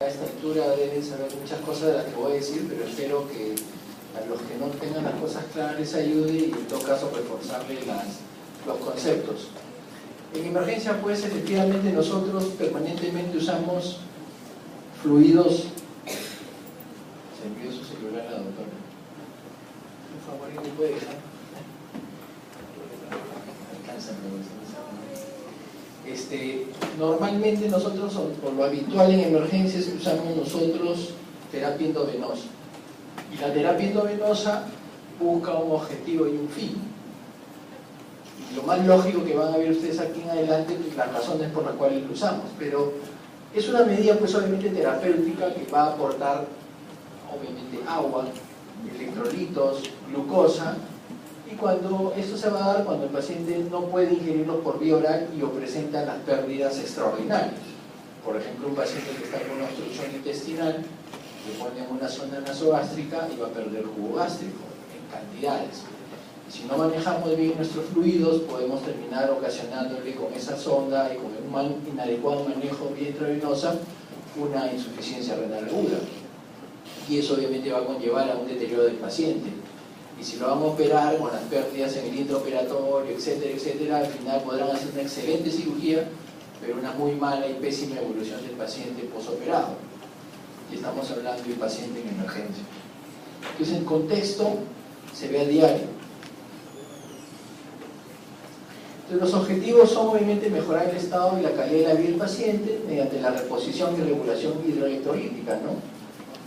A esta altura deben saber muchas cosas de las que voy a decir, pero espero que a los que no tengan las cosas claras les ayude y en todo caso reforzarle los conceptos. En emergencia, pues, efectivamente nosotros permanentemente usamos fluidos. Se envió su celular a la doctora. Por favor, ¿me puede dejar? Normalmente nosotros, por lo habitual en emergencias, usamos nosotros terapia endovenosa. Y la terapia endovenosa busca un objetivo y un fin. Y lo más lógico que van a ver ustedes aquí en adelante, pues, las razones por las cuales lo usamos. Pero es una medida, pues, obviamente terapéutica que va a aportar, obviamente, agua, electrolitos, glucosa. Y cuando esto se va a dar cuando el paciente no puede ingerirlos por vía oral y o presenta las pérdidas extraordinarias. Por ejemplo, un paciente que está con una obstrucción intestinal, le ponen una sonda nasogástrica y va a perder jugo gástrico en cantidades. Si no manejamos bien nuestros fluidos, podemos terminar ocasionándole con esa sonda y con un inadecuado manejo vía intravenosa una insuficiencia renal aguda. Y eso obviamente va a conllevar a un deterioro del paciente. Y si lo vamos a operar con las pérdidas en el intraoperatorio, etcétera, etcétera, al final podrán hacer una excelente cirugía, pero una muy mala y pésima evolución del paciente posoperado. Y estamos hablando de un paciente en emergencia. Entonces, el contexto se ve a diario. Entonces, los objetivos son obviamente mejorar el estado y la calidad de la vida del paciente mediante la reposición y regulación hidroelectrolítica, ¿no?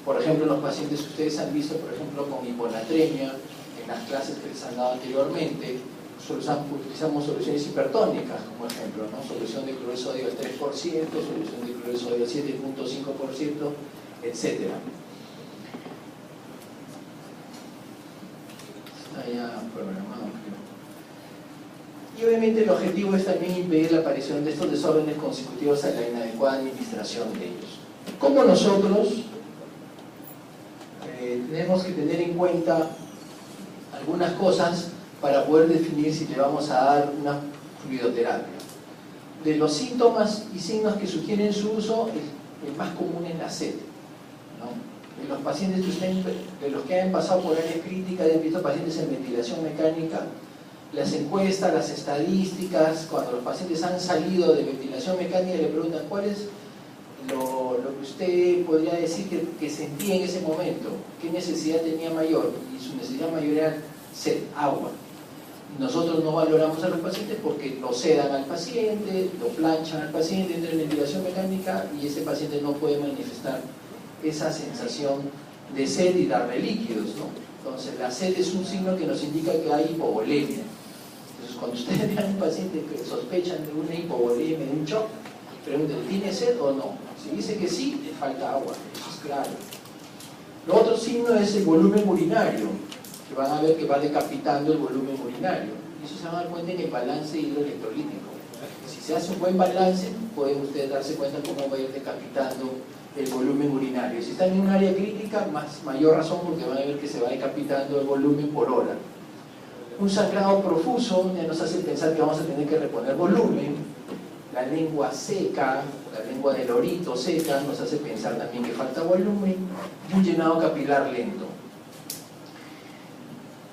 Por ejemplo, los pacientes que ustedes han visto, por ejemplo, con hiponatremia, en las clases que les han dado anteriormente, utilizamos soluciones hipertónicas como ejemplo, ¿no? Solución de cloruro de sodio al 3%, solución de cloruro de sodio al 7.5%, etc. Está ya programado, creo. Y obviamente el objetivo es también impedir la aparición de estos desórdenes consecutivos a la inadecuada administración de ellos. ¿Cómo nosotros tenemos que tener en cuenta algunas cosas para poder definir si le vamos a dar una fluidoterapia? De los síntomas y signos que sugieren su uso, el más común es la sed, ¿no? De los pacientes de los que han pasado por áreas críticas, han visto pacientes en ventilación mecánica, las encuestas, las estadísticas, cuando los pacientes han salido de ventilación mecánica le preguntan cuál es lo que usted podría decir que sentía en ese momento, qué necesidad tenía mayor, y su necesidad mayor era sed, agua. Nosotros no valoramos a los pacientes porque lo sedan al paciente, lo planchan al paciente, entra en ventilación mecánica y ese paciente no puede manifestar esa sensación de sed y darle líquidos, ¿no? Entonces la sed es un signo que nos indica que hay hipovolemia. Entonces cuando ustedes vean a un paciente que sospechan de una hipovolemia, de un shock, pregúntenle, ¿tiene sed o no? Si dice que sí, le falta agua, eso es claro. Lo otro signo es el volumen urinario, que van a ver que va decapitando el volumen urinario. Y eso se van a dar cuenta en el balance hidroelectrolítico. Si se hace un buen balance, pueden ustedes darse cuenta cómo va a ir decapitando el volumen urinario. Si están en un área crítica, mayor razón porque van a ver que se va decapitando el volumen por hora. Un sangrado profuso ya nos hace pensar que vamos a tener que reponer volumen. La lengua seca, la lengua del orito seca, nos hace pensar también que falta volumen, y un llenado capilar lento.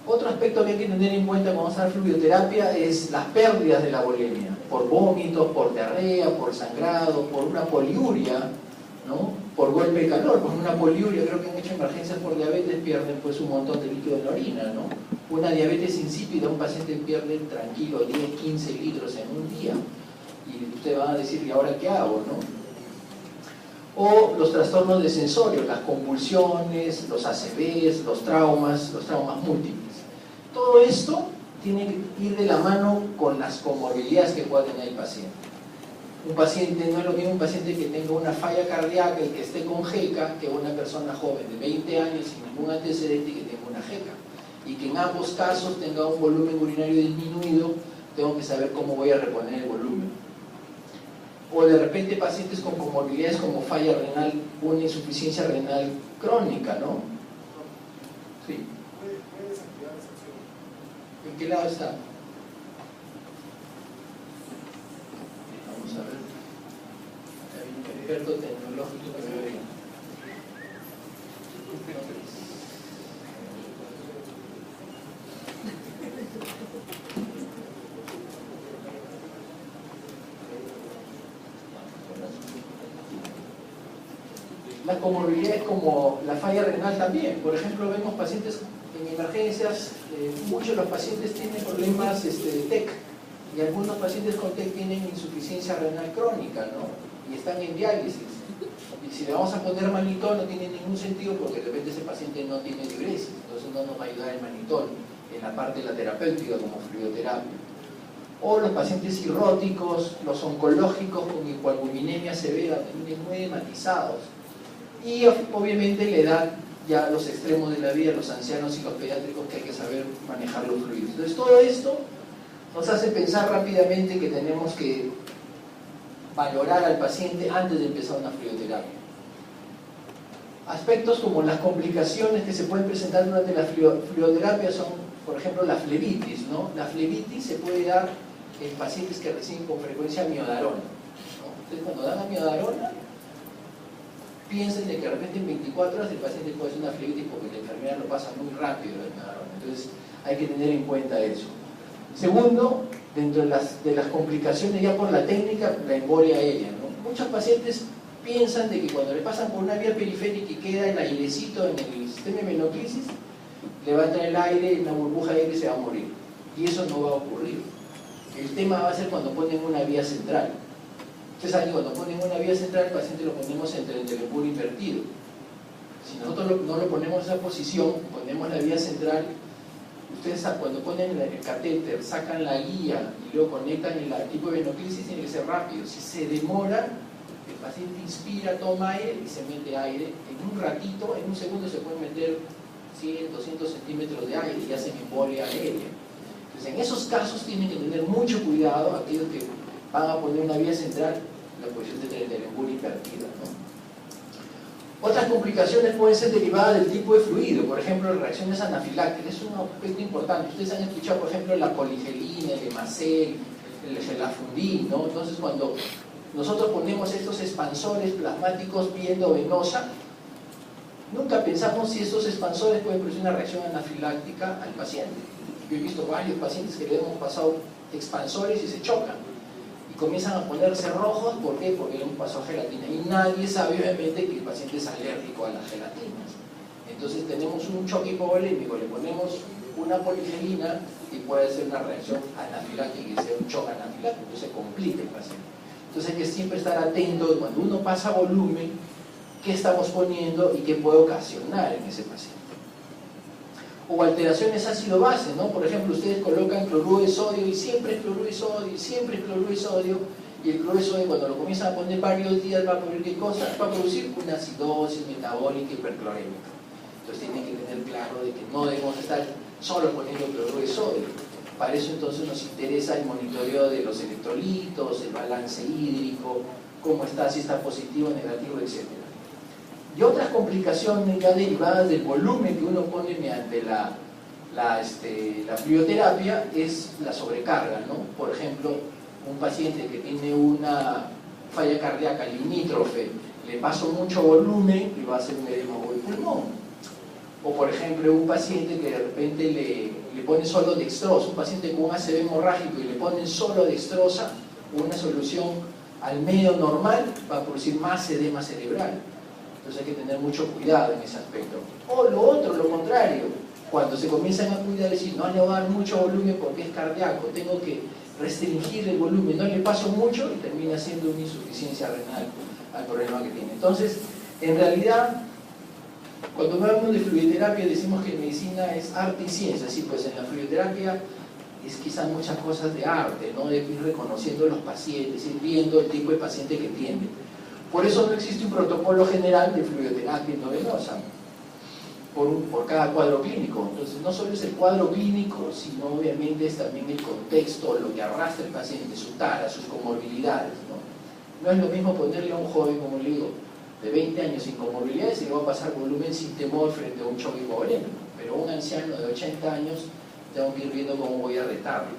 Otro aspecto que hay que tener en cuenta cuando vamos a dar fluidoterapia es las pérdidas de la volemia, por vómitos, por diarrea, por sangrado, por una poliuria, ¿no? Por golpe de calor. Con una poliuria, creo que han hecho emergencias por diabetes, pierden pues un montón de líquido en la orina, ¿no? Una diabetes insípida, un paciente pierde tranquilo 10, 15 litros en un día. Y ustedes van a decir, ¿y ahora qué hago? ¿No? O los trastornos de sensorio, las convulsiones, los ACVs, los traumas múltiples. Todo esto tiene que ir de la mano con las comorbilidades que pueda tener el paciente. Un paciente, no es lo mismo un paciente que tenga una falla cardíaca y que esté con JECA que una persona joven de 20 años sin ningún antecedente y que tenga una JECA. Y que en ambos casos tenga un volumen urinario disminuido, tengo que saber cómo voy a reponer el volumen. O de repente pacientes con comorbilidades como falla renal, una insuficiencia renal crónica, ¿no? Sí. ¿En qué lado está? Vamos a ver. Hay un experto tecnológico que me ve. las comorbilidades como la falla renal también. Por ejemplo, vemos pacientes en emergencias, muchos de los pacientes tienen problemas de TEC, y algunos pacientes con TEC tienen insuficiencia renal crónica, ¿no? Y están en diálisis. Y si le vamos a poner manitol no tiene ningún sentido, porque de repente ese paciente no tiene diuresis, entonces no nos va a ayudar el manitol en la parte de la terapéutica como fluidoterapia. O los pacientes cirróticos, los oncológicos con hipoalbuminemia severa, también muy matizados. Y obviamente la edad, ya los extremos de la vida, los ancianos y los pediátricos, que hay que saber manejar los fluidos. Entonces todo esto nos hace pensar rápidamente que tenemos que valorar al paciente antes de empezar una fluidoterapia. Aspectos como las complicaciones que se pueden presentar durante la fluidoterapia son, por ejemplo, la flebitis, ¿no? La flebitis se puede dar en pacientes que reciben con frecuencia miodarona, ¿no? Entonces, cuando dan a miodarona, piensen de que de repente en 24 horas el paciente puede hacer una flebitis porque la enfermedad lo pasa muy rápido el miodarona. Entonces, hay que tener en cuenta eso. Segundo, dentro de las complicaciones ya por la técnica, la embolia aérea, ¿no? Muchos pacientes piensan de que cuando le pasan por una vía periférica y queda el airecito en el sistema de venoclisis, le va a entrar el aire, una burbuja de aire y se va a morir. Y eso no va a ocurrir. El tema va a ser cuando ponen una vía central. Ustedes saben que cuando ponen una vía central, el paciente lo ponemos entre el embolo invertido. Si nosotros no lo ponemos en esa posición, ponemos la vía central. Ustedes cuando ponen el catéter, sacan la guía y luego conectan el tipo de venoclisis, tiene que ser rápido. Si se demora, el paciente inspira, toma aire y se mete aire. En un ratito, en un segundo se puede meter 100, 200 centímetros de aire y hacen embolia aérea. Entonces, en esos casos tienen que tener mucho cuidado aquellos que van a poner una vía central, la posición del embolo invertida, ¿no? Otras complicaciones pueden ser derivadas del tipo de fluido, por ejemplo, reacciones anafilácticas. Es un aspecto importante. Ustedes han escuchado, por ejemplo, la poligelina, el hemacel, el gelafundin, ¿no? Entonces, cuando nosotros ponemos estos expansores plasmáticos vía endovenosa, nunca pensamos si estos expansores pueden producir una reacción anafiláctica al paciente. Yo he visto varios pacientes que le hemos pasado expansores y se chocan y comienzan a ponerse rojos. ¿Por qué? Porque le hemos pasado gelatina y nadie sabe obviamente que el paciente es alérgico a las gelatinas. Entonces tenemos un choque hipovolémico, le ponemos una poligelina y puede ser una reacción anafiláctica y ser un shock anafiláctico, entonces se complica el paciente. Entonces hay que siempre estar atento cuando uno pasa volumen, qué estamos poniendo y qué puede ocasionar en ese paciente. O alteraciones ácido-base, ¿no? Por ejemplo, ustedes colocan cloruro de sodio y siempre es cloruro de sodio, y siempre es cloruro de sodio, y el cloruro de sodio cuando lo comienzan a poner varios días va a producir ¿qué cosa? Va a producir una acidosis metabólica hiperclorémica. Entonces tienen que tener claro de que no debemos estar solo poniendo cloruro de sodio. Para eso entonces nos interesa el monitoreo de los electrolitos, el balance hídrico, cómo está, si está positivo, negativo, etc. Y otras complicaciones ya derivadas del volumen que uno pone mediante la fluidoterapia es la sobrecarga, ¿no? Por ejemplo, un paciente que tiene una falla cardíaca limítrofe, le paso mucho volumen y va a hacer un edema del pulmón. O por ejemplo, un paciente que de repente le pone solo dextrosa, un paciente con un ACV hemorrágico y le ponen solo dextrosa, una solución al medio normal va a producir más edema cerebral. Entonces hay que tener mucho cuidado en ese aspecto. O lo otro, lo contrario, cuando se comienzan a cuidar, decir, no le voy a dar mucho volumen porque es cardíaco, tengo que restringir el volumen, no le paso mucho y termina siendo una insuficiencia renal al problema que tiene. Entonces, en realidad, cuando hablamos de fluidoterapia decimos que en medicina es arte y ciencia. Sí, pues en la fluidoterapia es quizás muchas cosas de arte, ¿no? De ir reconociendo los pacientes, ir viendo el tipo de paciente que tiene. Por eso no existe un protocolo general de fluidoterapia endovenosa por cada cuadro clínico. Entonces no solo es el cuadro clínico, sino obviamente es también el contexto, lo que arrastra el paciente, su tara, sus comorbilidades, ¿no? No es lo mismo ponerle a un joven, como le digo, de 20 años sin comorbilidades y le va a pasar volumen sin temor frente a un choque hipovolémico. Pero un anciano de 80 años tengo que ir viendo cómo voy a retarlo.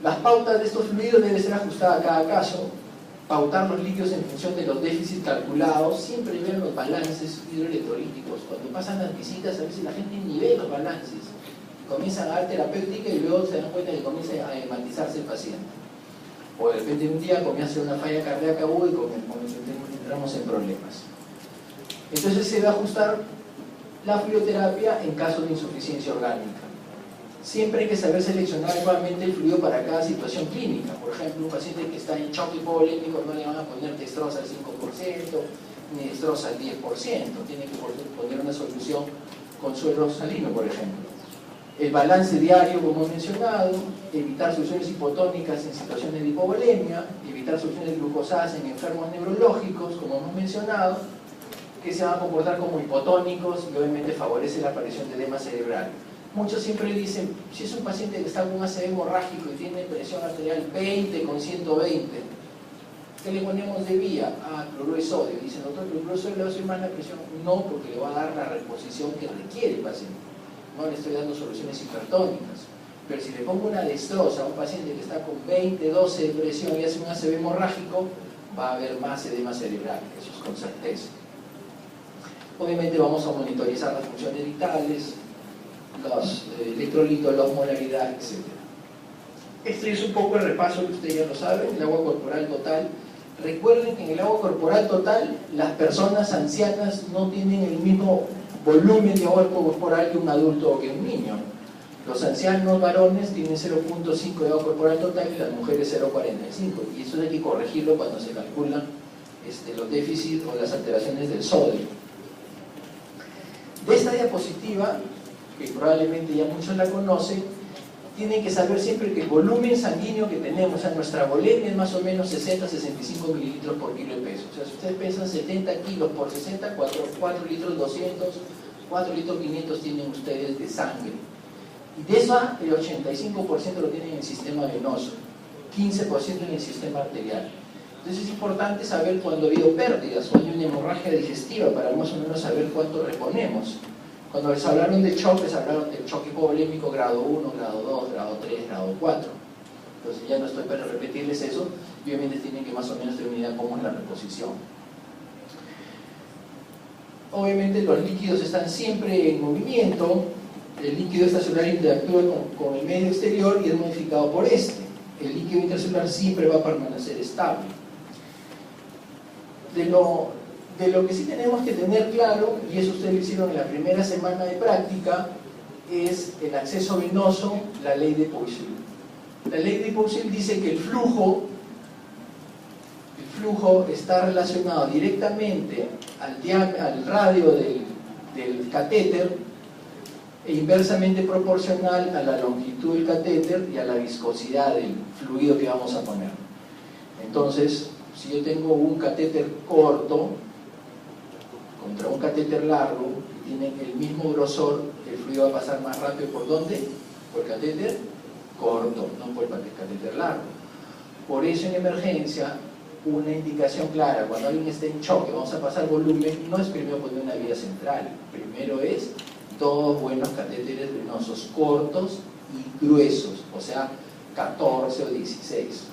Las pautas de estos fluidos deben ser ajustadas a cada caso. Pautar los líquidos en función de los déficits calculados, siempre ver los balances hidroelectrolíticos. Cuando pasan las visitas, a veces la gente ni ve los balances. Comienzan a dar terapéutica y luego se dan cuenta que comienza a hematizarse el paciente. O de repente un día comienza una falla cardíaca aguda y entramos estamos en problemas. Entonces se va a ajustar la fluidoterapia en caso de insuficiencia orgánica. Siempre hay que saber seleccionar adecuadamente el fluido para cada situación clínica. Por ejemplo, un paciente que está en choque hipovolémico no le van a poner dextrosa al 5% ni dextrosa al 10%. Tiene que poner una solución con suero salino, por ejemplo. El balance diario, como he mencionado, evitar soluciones hipotónicas en situaciones de hipovolemia, evitar soluciones de glucosasa en enfermos neurológicos, como hemos mencionado, que se van a comportar como hipotónicos y obviamente favorece la aparición de edema cerebral. Muchos siempre dicen, si es un paciente que está con un ACV hemorrágico y tiene presión arterial 20 con 120, ¿qué le ponemos de vía? Cloruro de sodio. Dicen, doctor, ¿el cloruro de sodio le va a subir más la presión? No, porque le va a dar la reposición que requiere el paciente. No le estoy dando soluciones hipertónicas. Pero si le pongo una dextrosa a un paciente que está con 20, 12 de presión y hace un ACV hemorrágico, va a haber más edema cerebral, eso es con certeza. Obviamente vamos a monitorizar las funciones vitales, los electrolitos, la osmolaridad, etc. Este es un poco el repaso que ustedes ya lo saben, el agua corporal total. Recuerden que en el agua corporal total las personas ancianas no tienen el mismo volumen de agua corporal que un adulto o que un niño. Los ancianos varones tienen 0.5 de agua corporal total y las mujeres 0.45, y eso hay que corregirlo cuando se calculan los déficits o las alteraciones del sodio. De esta diapositiva, que probablemente ya muchos la conocen, tienen que saber siempre que el volumen sanguíneo que tenemos, o sea, nuestra volemia es más o menos 60-65 mililitros por kilo de peso. O sea, si ustedes pesan 70 kilos por 60, 4 litros 200, 4 litros 500 tienen ustedes de sangre. Y de eso el 85% lo tienen en el sistema venoso, 15% en el sistema arterial. Entonces es importante saber cuando ha habido pérdidas o hay una hemorragia digestiva para más o menos saber cuánto reponemos. Cuando les hablaron de choques, hablaron del choque hipovolémico grado 1, grado 2, grado 3, grado 4. Entonces ya no estoy para repetirles eso, y obviamente tienen que más o menos tener una idea cómo es la reposición. Obviamente los líquidos están siempre en movimiento, el líquido extracelular interactúa con el medio exterior y es modificado por este. El líquido intracelular siempre va a permanecer estable. De lo que sí tenemos que tener claro, y eso ustedes lo hicieron en la primera semana de práctica, es el acceso venoso, la ley de Poiseuille. La ley de Poiseuille dice que el flujo está relacionado directamente al radio del catéter e inversamente proporcional a la longitud del catéter y a la viscosidad del fluido que vamos a poner. Entonces, si yo tengo un catéter corto contra un catéter largo que tienen el mismo grosor, el fluido va a pasar más rápido. ¿Por dónde? Por el catéter corto, no por el catéter largo. Por eso en emergencia, una indicación clara, cuando alguien esté en choque, vamos a pasar volumen, no es primero poner una vía central, primero es dos buenos catéteres venosos cortos y gruesos, o sea, 14 o 16.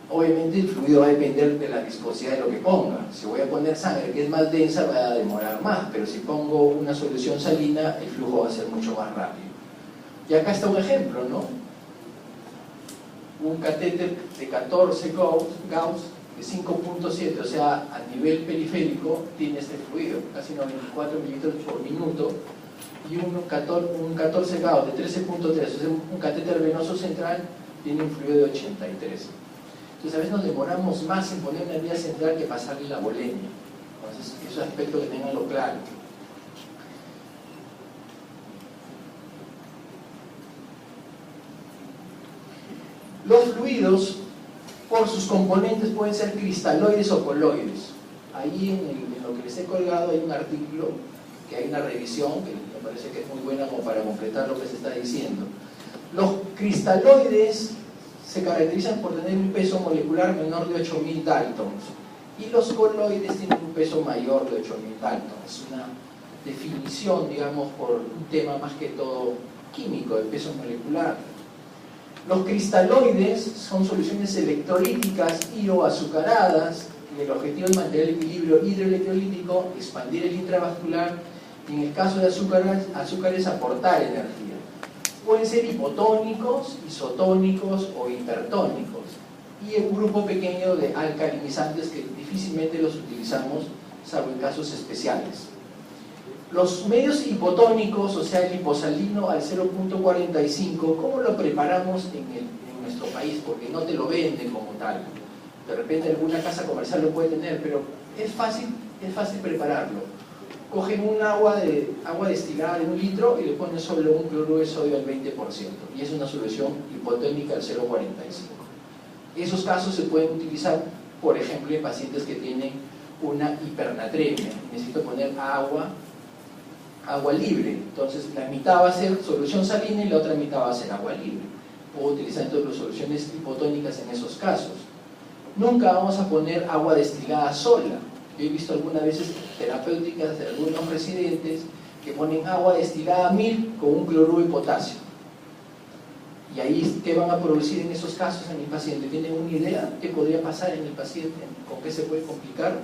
Obviamente el fluido va a depender de la viscosidad de lo que ponga. Si voy a poner sangre que es más densa, va a demorar más, pero si pongo una solución salina, el flujo va a ser mucho más rápido. Y acá está un ejemplo, ¿no? Un catéter de 14 Gauss de 5.7, o sea, a nivel periférico tiene este fluido, casi 94 mililitros por minuto, y un 14 Gauss de 13.3, o sea, un catéter venoso central tiene un fluido de 83. Entonces a veces nos demoramos más en poner una vía central que pasarle la volemia. Entonces, esos aspectos que tenganlo claro. Los fluidos, por sus componentes, pueden ser cristaloides o coloides. Ahí en lo que les he colgado hay un artículo, que hay una revisión, que me parece que es muy buena como para completar lo que se está diciendo. Los cristaloides se caracterizan por tener un peso molecular menor de 8000 daltons y los coloides tienen un peso mayor de 8000 daltons. Es una definición, digamos, por un tema más que todo químico, de peso molecular. Los cristaloides son soluciones electrolíticas y o azucaradas, y el objetivo es mantener el equilibrio hidroelectrolítico, expandir el intravascular, y en el caso de azúcares aportar energía. Pueden ser hipotónicos, isotónicos o hipertónicos. y un grupo pequeño de alcalinizantes que difícilmente los utilizamos, salvo en casos especiales. Los medios hipotónicos, o sea, el hiposalino al 0.45, ¿cómo lo preparamos en nuestro país? Porque no te lo venden como tal. De repente alguna casa comercial lo puede tener, pero es fácil prepararlo. Cogen un agua destilada de 1 litro y le ponen solo un cloruro de sodio al 20%, y es una solución hipotónica al 0.45. Esos casos se pueden utilizar, por ejemplo, en pacientes que tienen una hipernatremia. Necesito poner agua libre, entonces la mitad va a ser solución salina y la otra mitad va a ser agua libre. Puedo utilizar entonces soluciones hipotónicas en esos casos. Nunca vamos a poner agua destilada sola. Yo he visto algunas veces terapéuticas de algunos residentes que ponen agua destilada 1000 con un cloruro de potasio. Y ahí, ¿qué van a producir en esos casos en el paciente? ¿Tienen una idea qué podría pasar en el paciente? ¿Con qué se puede complicar?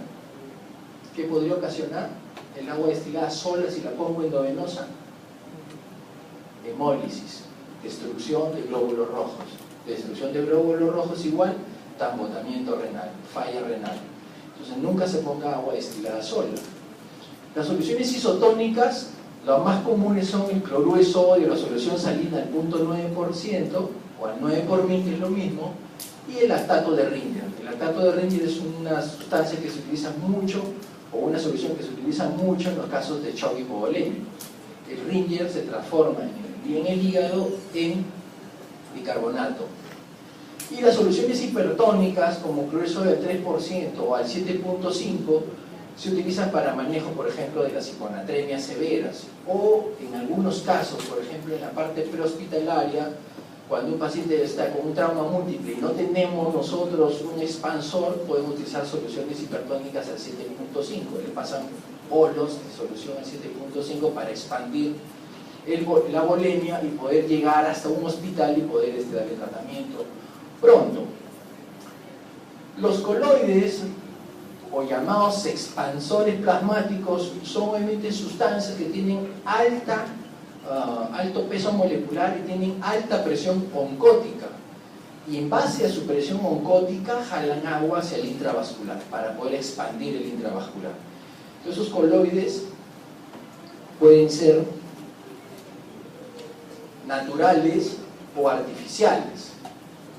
¿Qué podría ocasionar el agua destilada sola si la pongo endovenosa? Hemólisis, destrucción de glóbulos rojos. Destrucción de glóbulos rojos igual tambotamiento renal, falla renal. Entonces nunca se ponga agua destilada sola. Las soluciones isotónicas, las más comunes son el cloruro de sodio, la solución salina al 0.9% o al 9 por 1000, que es lo mismo, y el lactato de Ringer. El lactato de Ringer es una sustancia que se utiliza mucho, o una solución que se utiliza mucho en los casos de shock hipovolémico. El Ringer se transforma en el hígado en bicarbonato. Y las soluciones hipertónicas, como cloruro de sodio al 3% o al 7.5%, se utilizan para manejo, por ejemplo, de las hiponatremias severas, o en algunos casos, por ejemplo, en la parte prehospitalaria, cuando un paciente está con un trauma múltiple y no tenemos nosotros un expansor, podemos utilizar soluciones hipertónicas al 7.5. Le pasan bolos de solución al 7.5 para expandir la volemia y poder llegar hasta un hospital y poder darle tratamiento pronto. Los coloides, o llamados expansores plasmáticos, son obviamente sustancias que tienen alto peso molecular y tienen alta presión oncótica, y en base a su presión oncótica jalan agua hacia el intravascular para poder expandir el intravascular. Entonces, esos coloides pueden ser naturales o artificiales.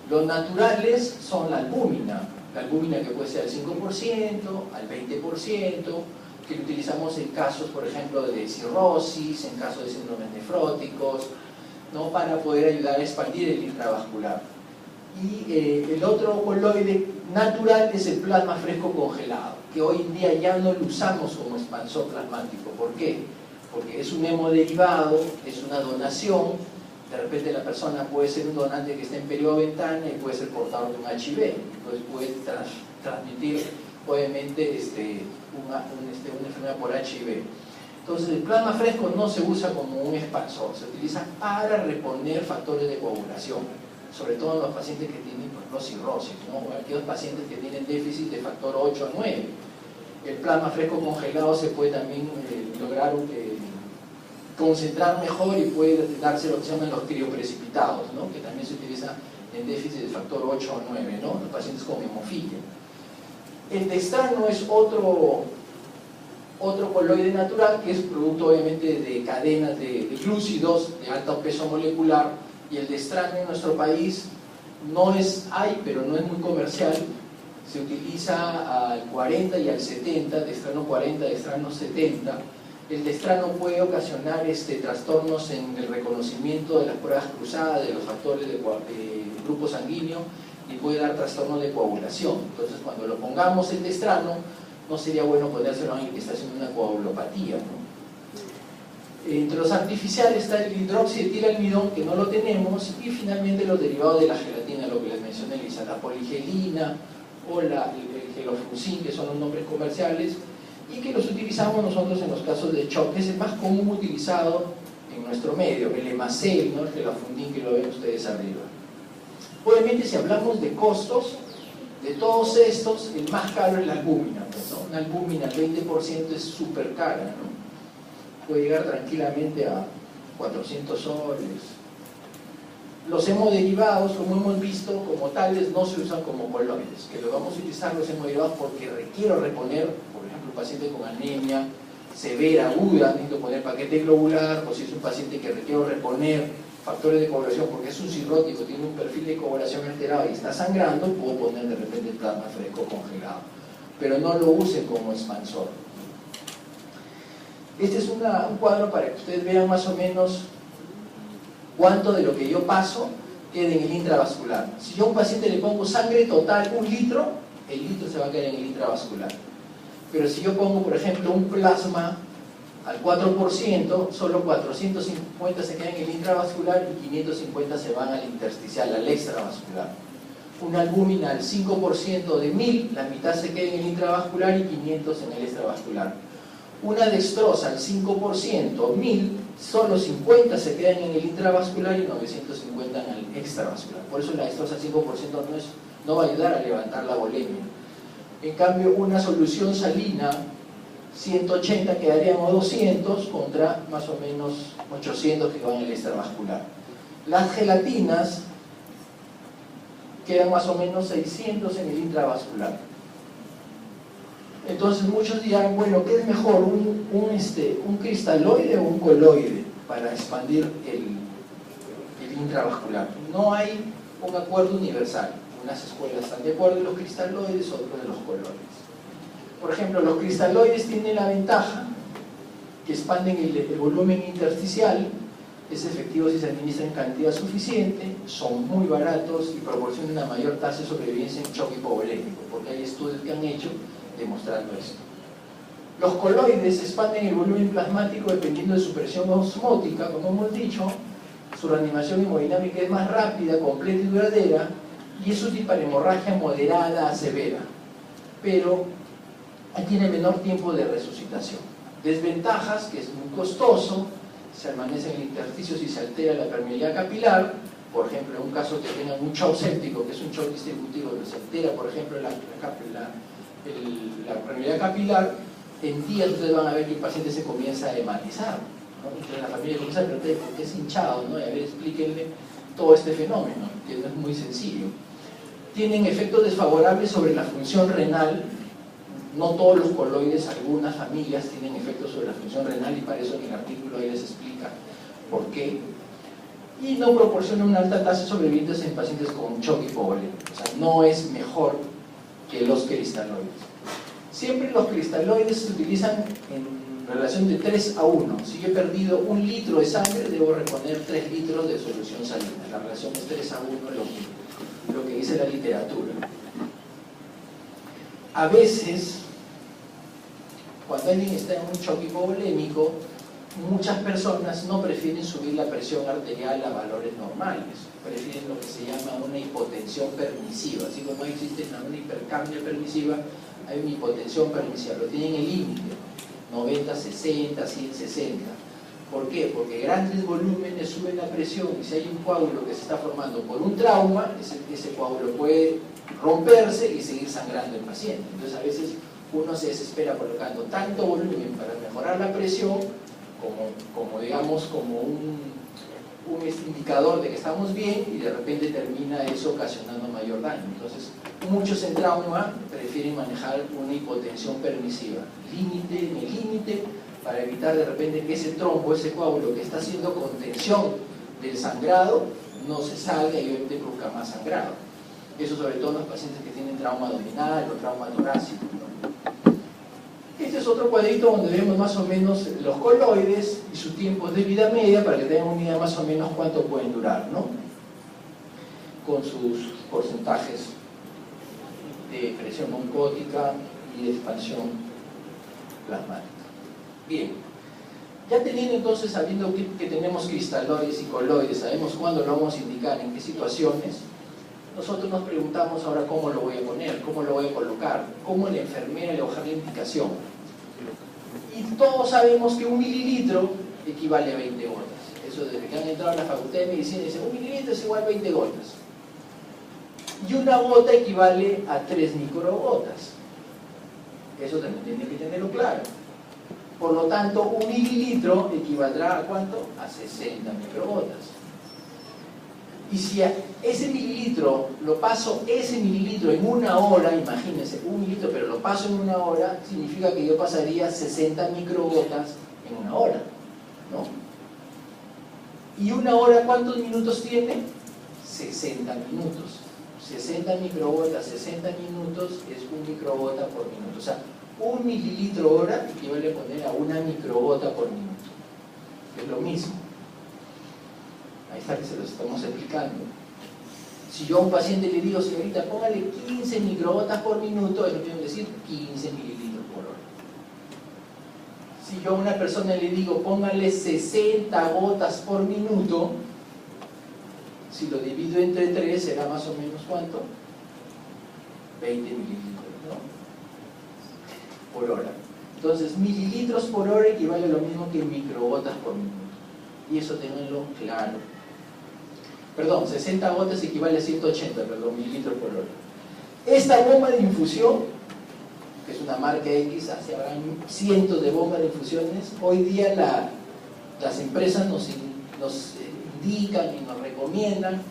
Los naturales son la albúmina que puede ser al 5%, al 20%, que lo utilizamos en casos, por ejemplo, de cirrosis, en casos de síndromes nefróticos, ¿no?, para poder ayudar a expandir el intravascular. Y el otro coloide natural es el plasma fresco congelado, que hoy en día ya no lo usamos como expansor plasmático. ¿Por qué? Porque es un hemoderivado, es una donación. De repente la persona puede ser un donante que está en periodo ventana y puede ser portador de un HIV, entonces puede transmitir obviamente una enfermedad por HIV. Entonces el plasma fresco no se usa como un expansor, se utiliza para reponer factores de coagulación, sobre todo en los pacientes que tienen, por ejemplo, cirrosis, ¿no?, o aquellos pacientes que tienen déficit de factor 8 a 9. El plasma fresco congelado se puede también lograr concentrar mejor y puede darse lo que se llaman los crioprecipitados, ¿no?, que también se utiliza en déficit de factor 8 o 9, ¿no?, los pacientes con hemofilia. El dextrano es otro coloide natural que es producto obviamente de cadenas de glúcidos de alto peso molecular, y el dextrano en nuestro país pero no es muy comercial. Se utiliza al 40 y al 70, dextrano 40, dextrano 70. El dextrano puede ocasionar trastornos en el reconocimiento de las pruebas cruzadas, de los factores de grupo sanguíneo, y puede dar trastornos de coagulación. Entonces, cuando lo pongamos el dextrano, no sería bueno ponérselo a alguien que está haciendo una coagulopatía, ¿no? Entre los artificiales está el hidroxietilalmidón, que no lo tenemos, y finalmente los derivados de la gelatina, lo que les mencioné, Lisa, la poligelina o el geloflucin, que son los nombres comerciales, y que los utilizamos nosotros en los casos de shock, que es el más común utilizado en nuestro medio, el Hemacel, ¿no?, el gelofundin, que lo ven ustedes arriba. Obviamente, si hablamos de costos, de todos estos, el más caro es la albúmina, pues, ¿no? Una albúmina al 20% es súper cara, ¿no? Puede llegar tranquilamente a 400 soles. Los hemoderivados, como hemos visto, como tales no se usan como coloides, que los vamos a utilizar los hemoderivados porque requiero reponer, por ejemplo, un paciente con anemia severa, aguda, necesito poner paquete globular, o si es un paciente que requiero reponer factores de coagulación porque es un cirrótico, tiene un perfil de coagulación alterado y está sangrando, puedo poner de repente plasma fresco congelado, pero no lo usen como expansor. Este es un cuadro para que ustedes vean más o menos cuánto de lo que yo paso queda en el intravascular. Si yo a un paciente le pongo sangre total 1 litro, el litro se va a quedar en el intravascular. Pero si yo pongo, por ejemplo, un plasma al 4%, solo 450 se quedan en el intravascular y 550 se van al intersticial, al extravascular. Una albúmina al 5% de 1000, la mitad se queda en el intravascular y 500 en el extravascular. Una dextrosa al 5%, 1000, solo 50 se quedan en el intravascular y 950 en el extravascular. Por eso la dextrosa al 5% no va a ayudar a levantar la volemia. En cambio, una solución salina, 180 quedarían o 200 contra más o menos 800 que van en el extravascular. Las gelatinas quedan más o menos 600 en el intravascular. Entonces muchos dirán, bueno, ¿qué es mejor? ¿Un cristaloide o un coloide para expandir el intravascular? No hay un acuerdo universal. Unas escuelas están de acuerdo en los cristaloides, otros de los coloides. Por ejemplo, los cristaloides tienen la ventaja que expanden el volumen intersticial, es efectivo si se administra en cantidad suficiente, son muy baratos y proporcionan una mayor tasa de sobrevivencia en choque hipovolémico, porque hay estudios que han hecho demostrando esto. Los coloides expanden el volumen plasmático dependiendo de su presión osmótica, como hemos dicho, su reanimación hemodinámica es más rápida, completa y duradera, y es útil para hemorragia moderada a severa, pero tiene menor tiempo de resucitación. Desventajas, que es muy costoso, se almacense en el intersticio si se altera la permeabilidad capilar, por ejemplo, en un caso que tengan un shock séptico, que es un shock distributivo, que se altera, por ejemplo, la permeabilidad capilar, en días ustedes van a ver que el paciente se comienza a hematizar, ¿no? Entonces la familia comienza a preguntar por qué es hinchado, ¿no? Y a ver, explíquenle todo este fenómeno, que no es muy sencillo. Tienen efectos desfavorables sobre la función renal. No todos los coloides, algunas familias tienen efectos sobre la función renal y para eso en el artículo ahí les explica por qué. Y no proporciona una alta tasa de sobrevivientes en pacientes con choque hipovolémico. O sea, no es mejor que los cristaloides. Siempre los cristaloides se utilizan en relación de 3 a 1. Si yo he perdido 1 litro de sangre, debo reponer 3 litros de solución salina. La relación es 3 a 1, lo que dice la literatura. A veces, cuando alguien está en un choque hipovolémico, muchas personas no prefieren subir la presión arterial a valores normales, prefieren lo que se llama una hipotensión permisiva. Así como existe una hipercambia permisiva, hay una hipotensión permisiva, lo tienen el límite, 90, 60, 100, 60. ¿Por qué? Porque grandes volúmenes suben la presión y si hay un coágulo que se está formando por un trauma, ese coágulo puede romperse y seguir sangrando el paciente. Entonces a veces uno se desespera colocando tanto volumen para mejorar la presión como digamos, como un indicador de que estamos bien y de repente termina eso ocasionando mayor daño. Entonces muchos en trauma prefieren manejar una hipotensión permisiva, en el límite, para evitar de repente que ese trombo, ese coágulo que está haciendo contención del sangrado no se salga y obviamente produzca más sangrado. Eso sobre todo en los pacientes que tienen trauma abdominal o trauma torácico, ¿no? Este es otro cuadrito donde vemos más o menos los coloides y sus tiempos de vida media para que tengan una idea más o menos cuánto pueden durar, ¿no? Con sus porcentajes de presión oncótica y de expansión plasmática. Bien, ya teniendo entonces, sabiendo que tenemos cristaloides y coloides, sabemos cuándo lo vamos a indicar, en qué situaciones, nosotros nos preguntamos ahora cómo lo voy a poner, cómo lo voy a colocar, cómo la enfermera le va a bajar la indicación. Y todos sabemos que 1 mililitro equivale a 20 gotas. Eso desde que han entrado a la facultad de medicina dicen 1 mililitro es igual a 20 gotas. Y una gota equivale a 3 microgotas. Eso también tiene que tenerlo claro. Por lo tanto, 1 mililitro equivaldrá a ¿cuánto? A 60 microgotas. Y si a ese mililitro lo paso, ese mililitro en una hora, imagínense, 1 mililitro, pero lo paso en una hora, significa que yo pasaría 60 microgotas en una hora, ¿no? ¿Y una hora cuántos minutos tiene? 60 minutos. 60 microgotas, 60 minutos es 1 microgota por minuto. O sea, 1 mililitro hora equivale a poner a 1 microgota por minuto. Es lo mismo. Ahí está que se lo estamos explicando. Si yo a un paciente le digo, señorita, póngale 15 microgotas por minuto, es lo mismo decir 15 mililitros por hora. Si yo a una persona le digo, póngale 60 gotas por minuto, si lo divido entre 3, será más o menos ¿cuánto? 20 mililitros, ¿no? Por hora. Entonces, mililitros por hora equivale a lo mismo que microgotas por minuto. Y eso tenganlo claro. Perdón, 60 gotas equivale a 180, mililitros por hora. Esta bomba de infusión, que es una marca X, así habrán cientos de bombas de infusiones. Hoy día las empresas nos indican y nos recomiendan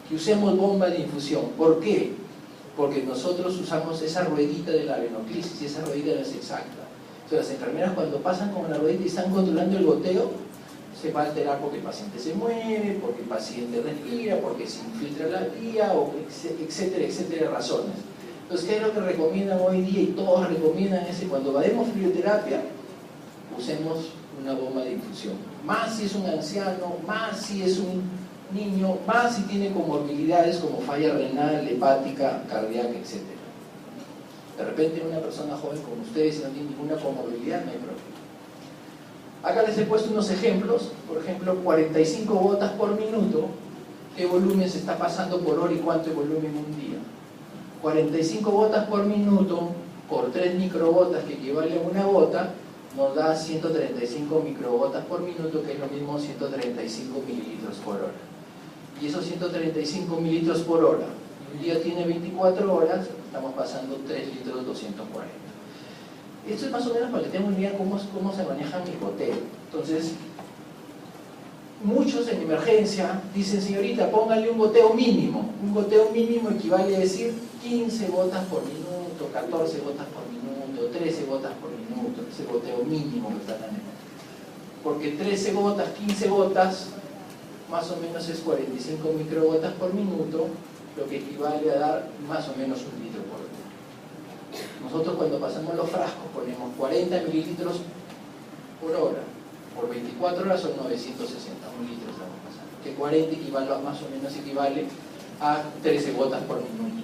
que usemos bomba de infusión. ¿Por qué? Porque nosotros usamos esa ruedita de la venoclisis y esa ruedita no es exacta. Entonces las enfermeras cuando pasan con la ruedita y están controlando el goteo, se va a alterar porque el paciente se muere, porque el paciente respira, porque se infiltra la vía, o etcétera, etcétera, razones. Entonces, ¿qué es lo que recomiendan hoy día? Y todos recomiendan es que cuando demos crioterapia, usemos una bomba de infusión. Más si es un anciano, más si es un niño, más si tiene comorbilidades como falla renal, hepática, cardíaca, etcétera. De repente una persona joven como ustedes, si no tiene ninguna comorbilidad, no hay problema. Acá les he puesto unos ejemplos, por ejemplo, 45 gotas por minuto, ¿qué volumen se está pasando por hora y cuánto es volumen en un día? 45 gotas por minuto por 3 microgotas, que equivale a una gota, nos da 135 microgotas por minuto, que es lo mismo 135 mililitros por hora. Y esos 135 mililitros por hora, un día tiene 24 horas, estamos pasando 3 litros 240. Esto es más o menos para que tengan una idea cómo se maneja el goteo. Entonces, muchos en emergencia dicen, señorita, póngale un goteo mínimo. Un goteo mínimo equivale a decir 15 gotas por minuto, 14 gotas por minuto, 13 gotas por minuto. Ese goteo mínimo que están en. Porque 13 gotas, 15 gotas, más o menos es 45 microgotas por minuto, lo que equivale a dar más o menos 1 litro por hora. Nosotros cuando pasamos los frascos ponemos 40 mililitros por hora, por 24 horas son 960, 1 litro estamos pasando. Que 40 equivale, más o menos equivale a 13 gotas por minuto.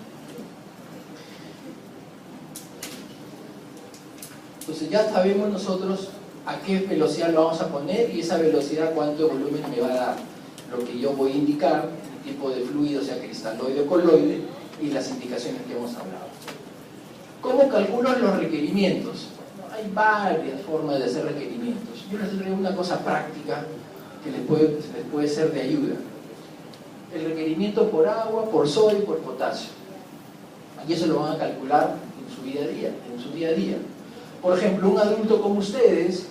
Entonces ya sabemos nosotros a qué velocidad lo vamos a poner y esa velocidad cuánto volumen me va a dar. Lo que yo voy a indicar, el tipo de fluido, sea cristaloide o coloide, y las indicaciones que hemos hablado. ¿Cómo calculo los requerimientos? Hay varias formas de hacer requerimientos. Yo les traigo una cosa práctica que les puede ser de ayuda. El requerimiento por agua, por sodio y por potasio. Y eso lo van a calcular en su día a día. Por ejemplo, un adulto como ustedes,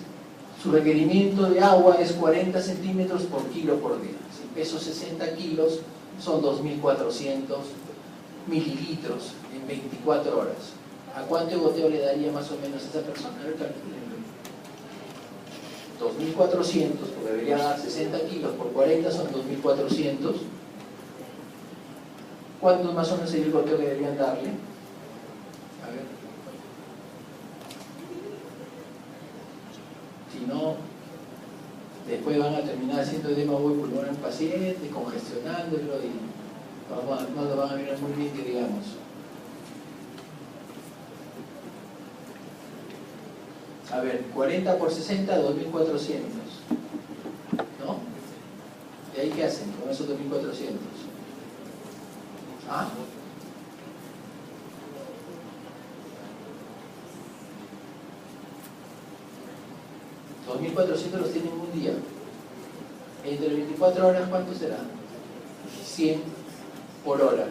su requerimiento de agua es 40 centímetros por kilo por día. Si peso 60 kilos, son 2.400 mililitros en 24 horas. ¿A cuánto goteo le daría más o menos a esa persona? A ver, calculenlo. 2.400, porque debería dar 60 kilos por 40 son 2.400. ¿Cuánto más o menos sería el goteo que deberían darle? A ver. Si no, después van a terminar haciendo edema pulmonar al paciente, congestionándolo y no lo van a mirar muy bien, que digamos. A ver, 40 por 60, 2.400, ¿no? ¿Y ahí qué hacen con esos 2.400? ¿Ah? $2.400 los tienen un día. Entre 24 horas, ¿cuánto será? 100 por hora.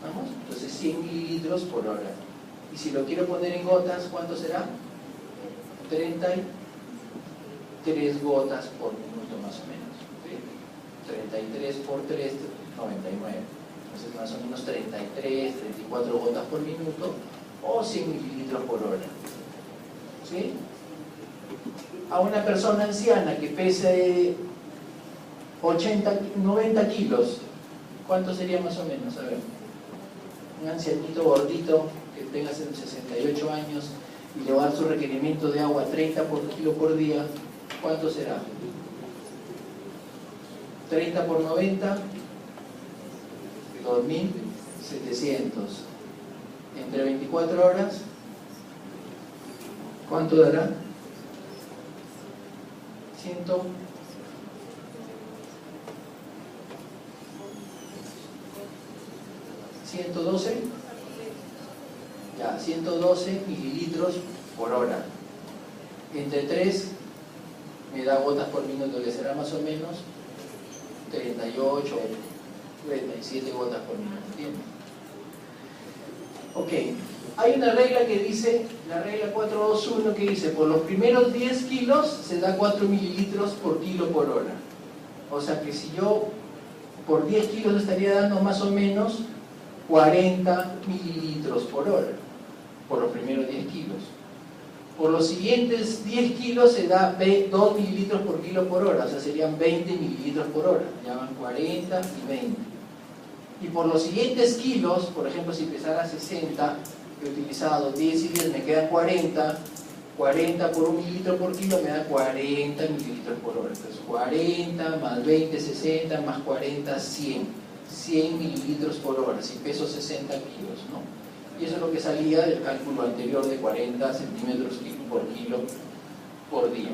¿Vamos? Entonces 100 mililitros por hora. Y si lo quiero poner en gotas, ¿cuánto será? 33 gotas por minuto más o menos. ¿Sí? 33 por 3, 99. Entonces más o menos 33, 34 gotas por minuto o 100 mililitros por hora. ¿Sí? A una persona anciana que pese 90 kilos, ¿cuánto sería más o menos? A ver, un ancianito gordito que tenga 68 años y le va a dar su requerimiento de agua 30 por kilo por día, ¿cuánto será? 30 por 90, 2700. Entre 24 horas, ¿cuánto dará? 112, ya, 112 mililitros por hora. Entre 3 me da gotas por minuto, que será más o menos 38, 37 gotas por minuto. ¿Entiendes? Ok, hay una regla que dice, la regla 421, que dice, por los primeros 10 kilos se da 4 mililitros por kilo por hora. O sea que si yo por 10 kilos estaría dando más o menos 40 mililitros por hora, por los primeros 10 kilos. Por los siguientes 10 kilos se da 2 mililitros por kilo por hora, o sea serían 20 mililitros por hora, ya van 40 y 20. Y por los siguientes kilos, por ejemplo si pesara 60, he utilizado 10 y 10, me quedan 40, 40 por 1 mililitro por kilo me da 40 mililitros por hora. Entonces 40 más 20, 60, más 40, 100 mililitros por hora, si peso 60 kilos, ¿no? Y eso es lo que salía del cálculo anterior de 40 centímetros por kilo por día.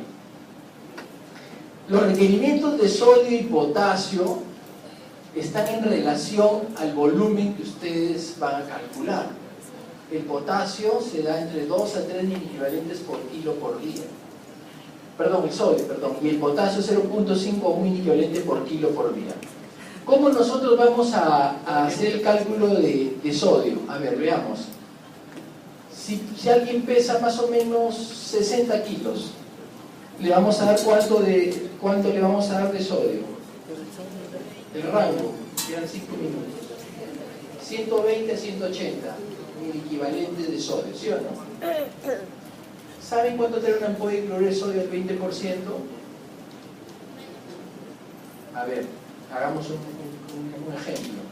Los requerimientos de sodio y potasio están en relación al volumen que ustedes van a calcular. El potasio se da entre 2 a 3 miliequivalentes por kilo por día. Perdón, el sodio, perdón. Y el potasio 0.5 a 1 miliequivalente por kilo por día. ¿Cómo nosotros vamos a hacer el cálculo de sodio? A ver, veamos. Si alguien pesa más o menos 60 kilos, le vamos a dar ¿cuánto le vamos a dar de sodio? El rango, quedan 5 minutos. 120 a 180 miliequivalentes de sodio, ¿sí o no? ¿Saben cuánto trae una ampolla de cloruro de sodio al 20%? A ver, hagamos un ejemplo.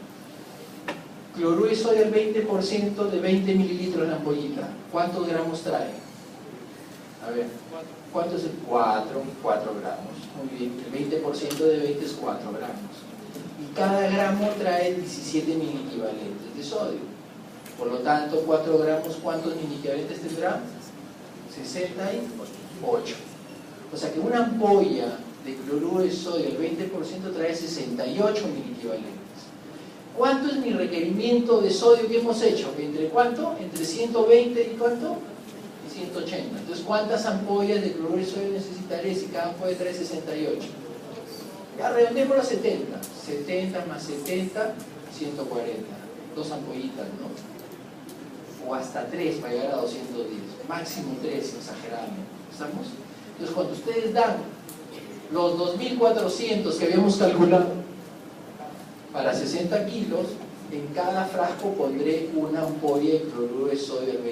Cloruro de sodio al 20% de 20 mililitros la ampollita. ¿Cuántos gramos trae? A ver, ¿cuánto es el 4 gramos? Muy bien, el 20% de 20 es 4 gramos. Y cada gramo trae 17 miliequivalentes de sodio. Por lo tanto, 4 gramos, ¿cuántos miliequivalentes tendrá? 68. O sea que una ampolla de cloruro de sodio, el 20% trae 68 miliequivalentes. ¿Cuánto es mi requerimiento de sodio que hemos hecho? ¿Entre cuánto? Entre 120 y ¿cuánto? Y 180. Entonces, ¿cuántas ampollas de cloruro de sodio necesitaré si cada ampolla trae 68? Ya redondemos a 70. 70 más 70, 140. 2 ampollitas, ¿no? O hasta 3 para llegar a 210. Máximo 3, exageradamente. ¿Estamos? Entonces, cuando ustedes dan los 2.400 que habíamos calculado para 60 kilos, en cada frasco pondré una ampolla de cloruro de sodio del 20%.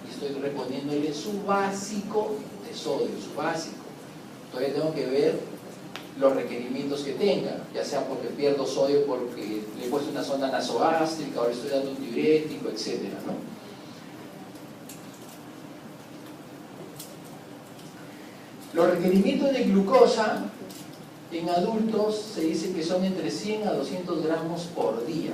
Y estoy reponiéndole su básico de sodio, su básico. Todavía tengo que ver los requerimientos que tenga, ya sea porque pierdo sodio porque le he puesto una sonda nasogástrica, ahora estoy dando un diurético, etc., ¿no? Los requerimientos de glucosa en adultos se dice que son entre 100 a 200 gramos por día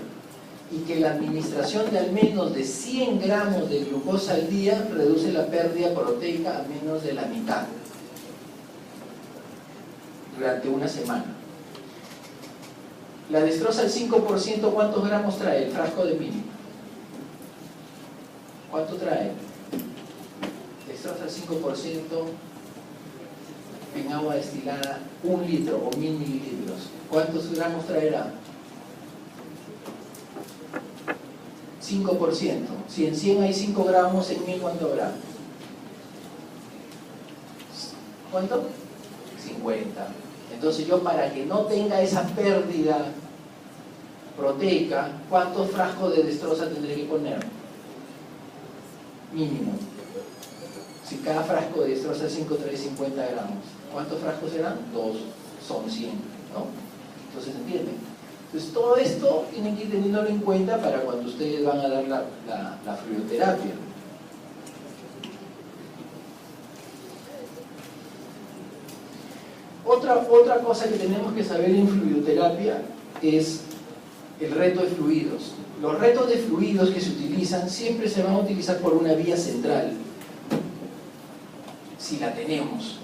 y que la administración de al menos de 100 gramos de glucosa al día reduce la pérdida proteica a menos de la mitad durante una semana. La destroza al 5%, ¿cuántos gramos trae el frasco de mínimo? ¿Cuánto trae? Destroza al 5% en agua destilada 1 litro o 1000 mililitros. ¿Cuántos gramos traerá? 5%. Si en 100 hay 5 gramos, en 1000 ¿cuánto habrá? ¿Cuánto? 50. Entonces yo, para que no tenga esa pérdida proteica, ¿cuántos frascos de destroza tendré que poner? Mínimo. Si cada frasco de destroza 50 gramos, ¿cuántos frascos serán? 2, son 100, ¿no? Entonces, ¿entienden? Entonces, todo esto tienen que ir teniéndolo en cuenta para cuando ustedes van a dar la fluidoterapia. Otra cosa que tenemos que saber en fluidoterapia es el reto de fluidos. Los retos de fluidos que se utilizan siempre se van a utilizar por una vía central, si la tenemos.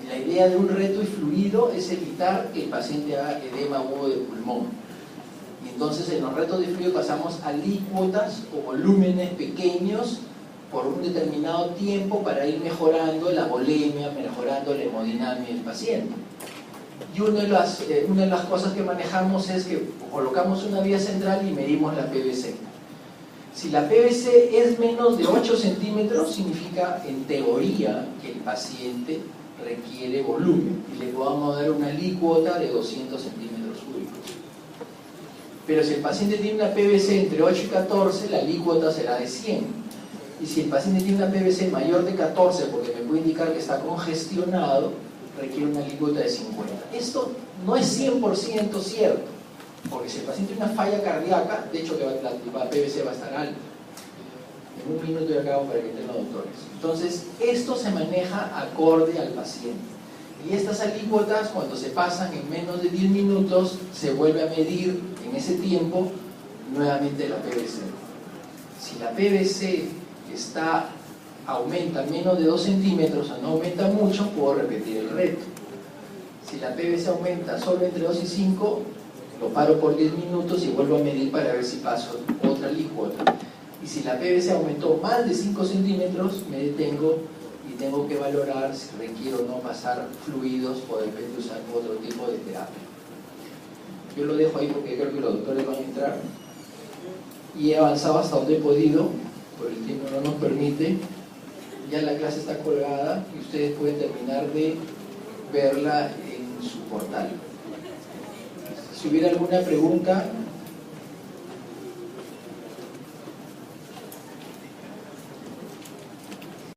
La idea de un reto de fluido es evitar que el paciente haga edema agudo de pulmón. Y entonces en los retos de fluido pasamos a alícuotas o volúmenes pequeños por un determinado tiempo para ir mejorando la volemia, mejorando la hemodinamia del paciente. Y una de las cosas que manejamos es que colocamos una vía central y medimos la PVC. Si la PVC es menos de 8 centímetros, significa en teoría que el paciente requiere volumen y le podamos dar una alícuota de 200 centímetros cúbicos. Pero si el paciente tiene una PVC entre 8 y 14, la alícuota será de 100. Y si el paciente tiene una PVC mayor de 14, porque me puede indicar que está congestionado, requiere una alícuota de 50. Esto no es 100% cierto, porque si el paciente tiene una falla cardíaca, de hecho la PVC va a estar alta. En un minuto ya acabo para que estén los doctores. Entonces, esto se maneja acorde al paciente. Y estas alícuotas, cuando se pasan en menos de 10 minutos, se vuelve a medir en ese tiempo nuevamente la PVC. Si la PVC aumenta menos de 2 centímetros o no aumenta mucho, puedo repetir el reto. Si la PVC aumenta solo entre 2 y 5, lo paro por 10 minutos y vuelvo a medir para ver si paso otra alícuota. Y si la PVC aumentó más de 5 centímetros, me detengo y tengo que valorar si requiero o no pasar fluidos o de repente usar otro tipo de terapia. Yo lo dejo ahí porque creo que los doctores van a entrar. Y he avanzado hasta donde he podido, porque el tiempo no nos permite. Ya la clase está colgada y ustedes pueden terminar de verla en su portal. Si hubiera alguna pregunta,